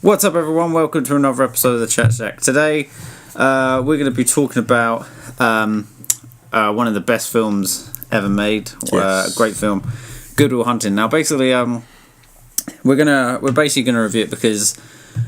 What's up, everyone? Welcome to another episode of the Chat Shack. Today, we're going to be talking about one of the best films ever made. Yes. A great film, Good Will Hunting. Now, basically, we're basically gonna review it because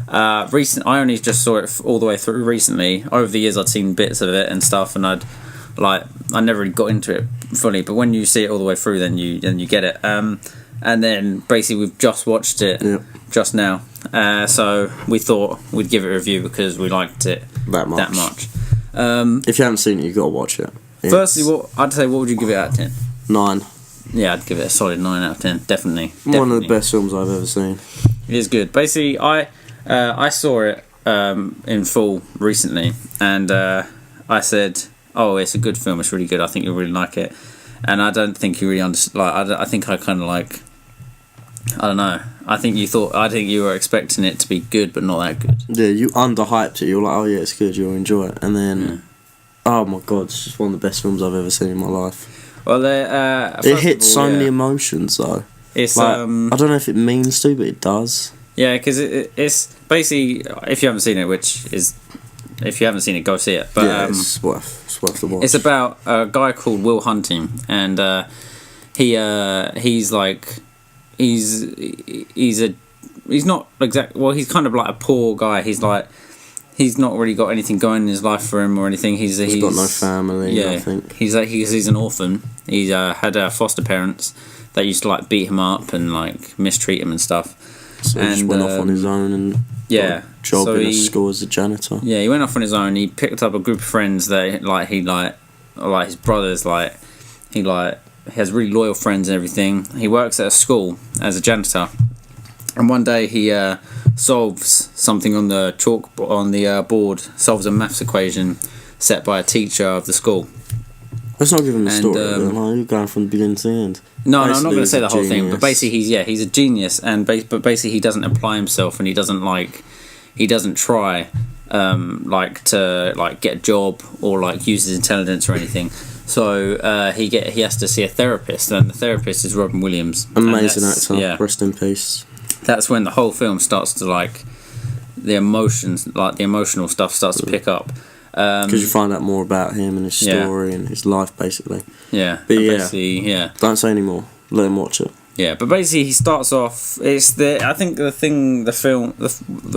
I only just saw it all the way through recently. Over the years, I'd seen bits of it and stuff, and I never really got into it fully. But when you see it all the way through, then you get it. And then basically we've just watched it just now. So we thought we'd give it a review because we liked it that much. If you haven't seen it, you've got to watch it. Firstly, what would you give it out of 10? 9. Yeah, I'd give it a solid 9 out of 10. Definitely. One of the best films I've ever seen. It is good. Basically, I saw it in full recently, and I said, "Oh, it's a good film. It's really good. I think you'll really like it." And I don't think you really understood. I think I kind of like. I don't know. I think you were expecting it to be good, but not that good. Yeah, you underhyped it. You're like, oh yeah, it's good. You'll enjoy it. And then, oh my god, it's just one of the best films I've ever seen in my life. Well, it hits so many emotions though. It's like, I don't know if it means to, but it does. Yeah, because it's basically, if you haven't seen it, if you haven't seen it, go see it. But yeah, it's worth the watch. It's about a guy called Will Hunting, and he's not exactly, well, he's kind of like a poor guy. He's not really got anything going in his life for him or anything. He's got no family. Yeah, I think he's an orphan. He's had foster parents that used to like beat him up and like mistreat him and stuff. So he just went off on his own and got a job in a school as a janitor. Yeah, he went off on his own. He picked up a group of friends that he his brothers. He has really loyal friends and everything. He works at a school as a janitor, and one day he solves something on the board. Solves a maths equation set by a teacher of the school. Let's not give him the story. You're going from the beginning to the end. No, I'm not going to say the whole thing. But basically, he's a genius, but basically he doesn't apply himself, and he doesn't try to get a job or use his intelligence or anything. So he has to see a therapist, and the therapist is Robin Williams. Amazing actor. Yeah. Rest in peace. That's when the whole film starts to the emotions, the emotional stuff starts to pick up. Because you find out more about him and his story and his life, basically. Yeah. But don't say any more. Let him watch it. Yeah, but basically he starts off. The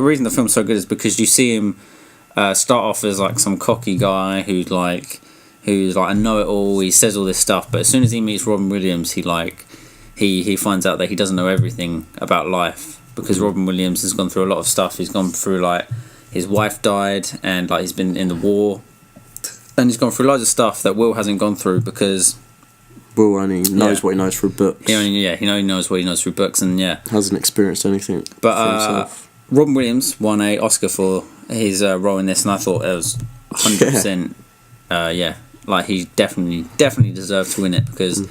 reason the film's so good is because you see him start off as some cocky guy who's a know-it-all. He says all this stuff, but as soon as he meets Robin Williams, he finds out that he doesn't know everything about life, because Robin Williams has gone through a lot of stuff. He's gone through his wife died, and he's been in the war, and he's gone through loads of stuff that Will hasn't gone through, because Will only knows what he knows through books. He only knows what he knows through books, and hasn't experienced anything for himself. Robin Williams won an Oscar for his role in this, and I thought it was 100%. He definitely deserved to win it, because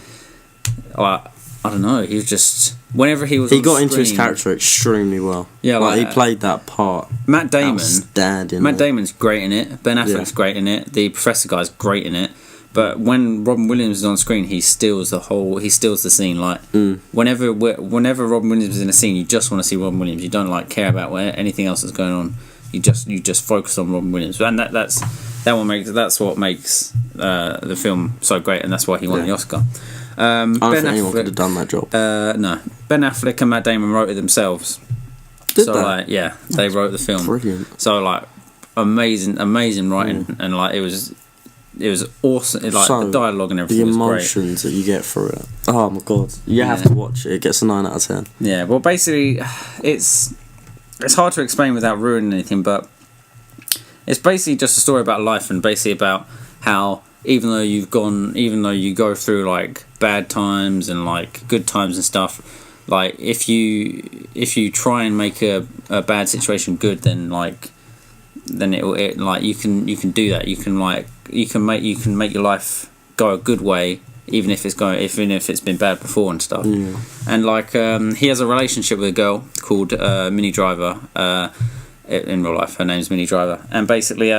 I don't know, he was just, whenever he was on got screen, into his character extremely well. Yeah, he played that part. Matt Damon, outstanding. Matt Damon's great in it. Ben Affleck's great in it. The Professor guy's great in it. But when Robin Williams is on screen, he steals the scene. Whenever Robin Williams is in a scene, you just want to see Robin Williams. You don't care about anything else that's going on. You just focus on Robin Williams, and that's what makes the film so great, and that's why he won the Oscar. I don't think anyone could have done that job. No, Ben Affleck and Matt Damon wrote it themselves. Did they? They wrote the film. Brilliant. So amazing writing, and it was awesome. The dialogue and everything was great. The emotions that you get through it. Oh my god, you have to watch it. It gets a 9 out of 10. Yeah, well, basically, it's hard to explain without ruining anything, but it's basically just a story about life, and basically about how even though you go through bad times and good times and stuff, if you try and make a bad situation good, then you can do that. You can make your life go a good way, even if it's been bad before and stuff. Yeah. And he has a relationship with a girl called Minnie Driver. In real life, her name's Minnie Driver, and basically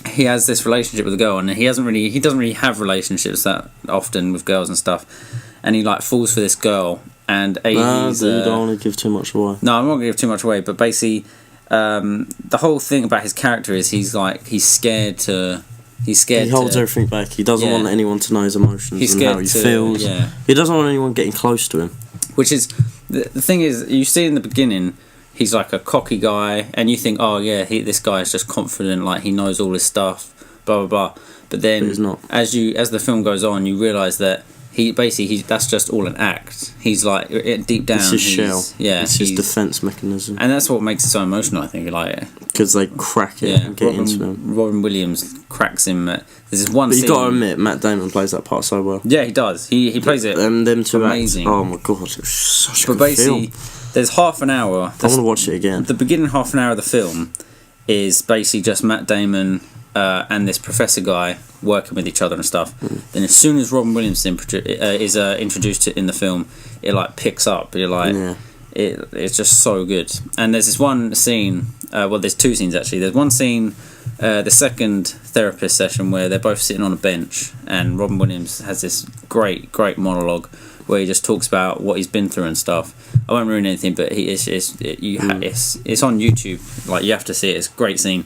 he has this relationship with a girl, and he doesn't really have relationships that often with girls and stuff, and he falls for this girl, and No, he's you don't want to give too much away. no, I'm not gonna give too much away, but basically, the whole thing about his character is he's scared to. He's scared. He holds to, everything back. He doesn't want anyone to know his emotions He's and scared how he to- feels. yeah. He doesn't want anyone getting close to him. Which is the thing is, you see in the beginning, he's like a cocky guy, and you think, oh yeah, this guy is just confident, like he knows all his stuff, blah blah blah. But then, But he's not. as the film goes on, you realise that he that's just all an act. He's like deep down, It's his he's, shell. yeah, It's his defence mechanism. and that's what makes it so emotional. I think, like Because they crack it and get into him. Robin Williams cracks him. There's this one But scene. you got to admit, Matt Damon plays that part so well. Yeah, he does. He plays it. Them two amazing. acts. Oh my god, it was such a But good basically, film. there's half an hour. I want to watch it again. The beginning half an hour of the film is basically just Matt Damon and this professor guy working with each other and stuff. Then as soon as Robin Williams is introduced in the film, it like picks up. You're like, Yeah. it's just so good. And there's this one scene. Well, there's two scenes actually. There's one scene, the second therapist session where they're both sitting on a bench, and Robin Williams has this great monologue where he just talks about what he's been through and stuff. I won't ruin anything, but it's on YouTube. Like you have to see it. It's a great scene.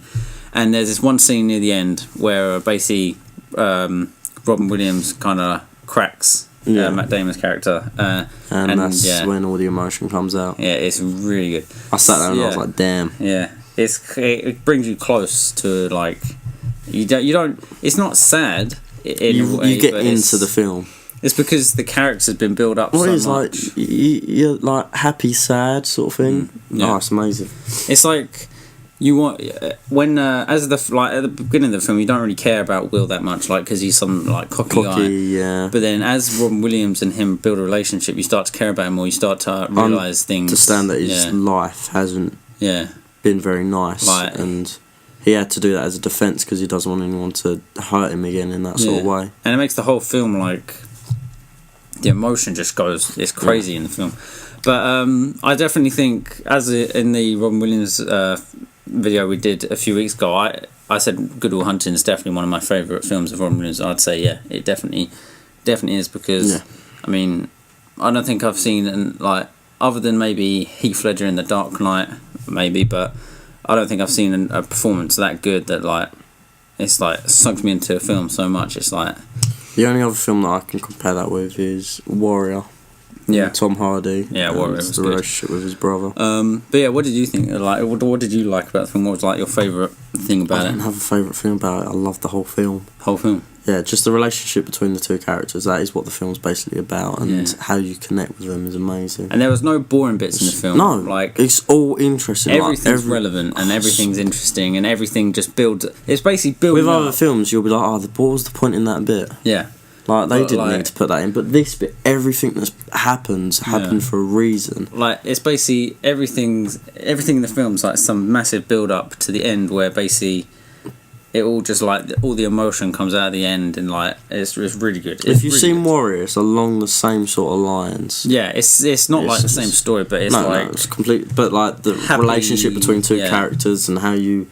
And there's this one scene near the end where basically Robin Williams kind of cracks Matt Damon's character, and that's when all the emotion comes out. Yeah, it's really good. I sat there and I was like, damn. Yeah, it brings you close to like you don't. It's not sad. You get into the film. It's because the character's been built up What so is much. like you're like happy, sad sort of thing. yeah. Oh, it's amazing. It's like you want when at the beginning of the film you don't really care about Will that much, like because he's some like cocky guy. Yeah. But then as Robin Williams and him build a relationship, you start to care about him more. You start to realise things. Understand that his life hasn't been very nice, and he had to do that as a defence because he doesn't want anyone to hurt him again in that sort of way. And it makes the whole film like the emotion just goes. It's crazy in the film. But I definitely think, in the Robin Williams video we did a few weeks ago, I said Good Will Hunting is definitely one of my favourite films of Robin Williams. I'd say it definitely is because I mean I don't think I've seen other than maybe Heath Ledger in The Dark Knight maybe, but I don't think I've seen a performance that good that like it's like sunk me into a film so much. It's like the only other film that I can compare that with is Warrior. Yeah, Tom Hardy. Yeah, Warrior was the good. relationship with his brother. But yeah, what did you think? Like, what did you like about the film? What was like your favourite thing about I don't have a favourite thing about it. I love the whole film. Whole film. Yeah, just the relationship between the two characters. That is what the film's basically about, and how you connect with them is amazing. And there was no boring bits in the film. No, like it's all interesting. Everything's relevant and everything's interesting, and everything just builds. It's basically building. With up. other films, you'll be like, what was the point in that bit? Yeah. Like they didn't need to put that in, but this bit, everything that's happened for a reason. Like it's basically everything in the film's like some massive build up to the end where basically it all just like all the emotion comes out at the end, and like it's really good. If you've seen Warrior, it's along the same sort of lines. Yeah, it's not like the same story, but it's it's complete. But like the relationship between two characters and how you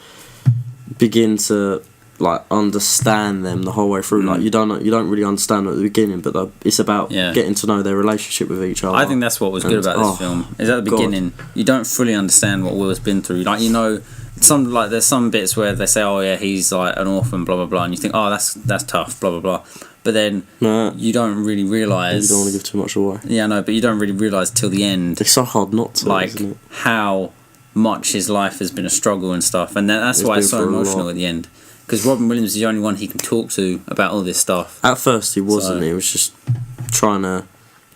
begin to like understand them the whole way through. Like you don't really understand them at the beginning, but it's about getting to know their relationship with each other. I think that's what was good about this film. Is at the beginning you don't fully understand what Will's been through. Like there's some bits where they say, oh yeah, he's like an orphan, blah blah blah, and you think, oh that's tough, blah blah blah. But then you don't really realise. You don't want to give too much away. Yeah, no, but you don't really realise till the end. It's so hard not to. Like isn't it? how much his life has been a struggle and stuff, and that's why it's so emotional at the end. Because Robin Williams is the only one he can talk to about all this stuff. At first he wasn't. He was just trying to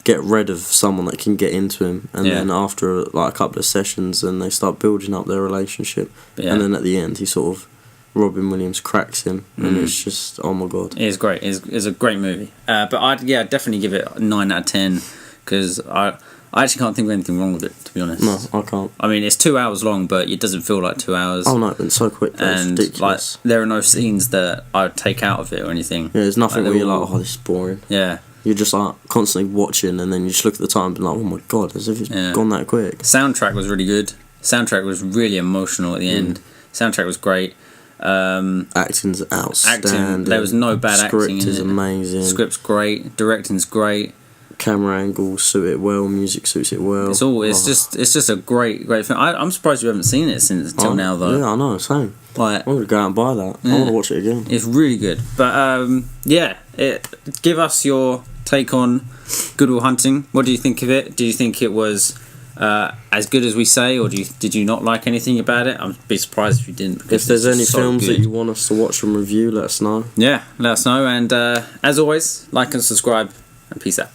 get rid of someone that can get into him, and then after like a couple of sessions, and they start building up their relationship, and then at the end he sort of Robin Williams cracks him, and it's just oh my god. It is great. It's a great movie. But I'd definitely give it a 9 out of 10 because I actually can't think of anything wrong with it, to be honest. No, I can't. I mean, it's 2 hours long, but it doesn't feel like 2 hours. Oh no, it's so quick. And it's ridiculous. Like, there are no scenes that I would take out of it or anything. Yeah, there's nothing where you're like, oh, this is boring. Yeah. You're just like constantly watching, and then you just look at the time and be like, oh my god, as if it's gone that quick. Soundtrack was really good. Soundtrack was really emotional at the end. Soundtrack was great. Acting's outstanding. There was no bad acting in it. Script is amazing. Script's great. Directing's great. camera angles suit it well, music suits it well. It's just a great film. I'm surprised you haven't seen it till now though. Yeah, I know, same. Like, I'm gonna go out and buy that. I want to watch it again. It's really good. But give us your take on Good Will Hunting. What do you think of it? Do you think it was as good as we say, or did you not like anything about it? I'd be surprised if you didn't. If there's any films that you want us to watch and review, let us know. Yeah, let us know. And as always, like and subscribe, and peace out.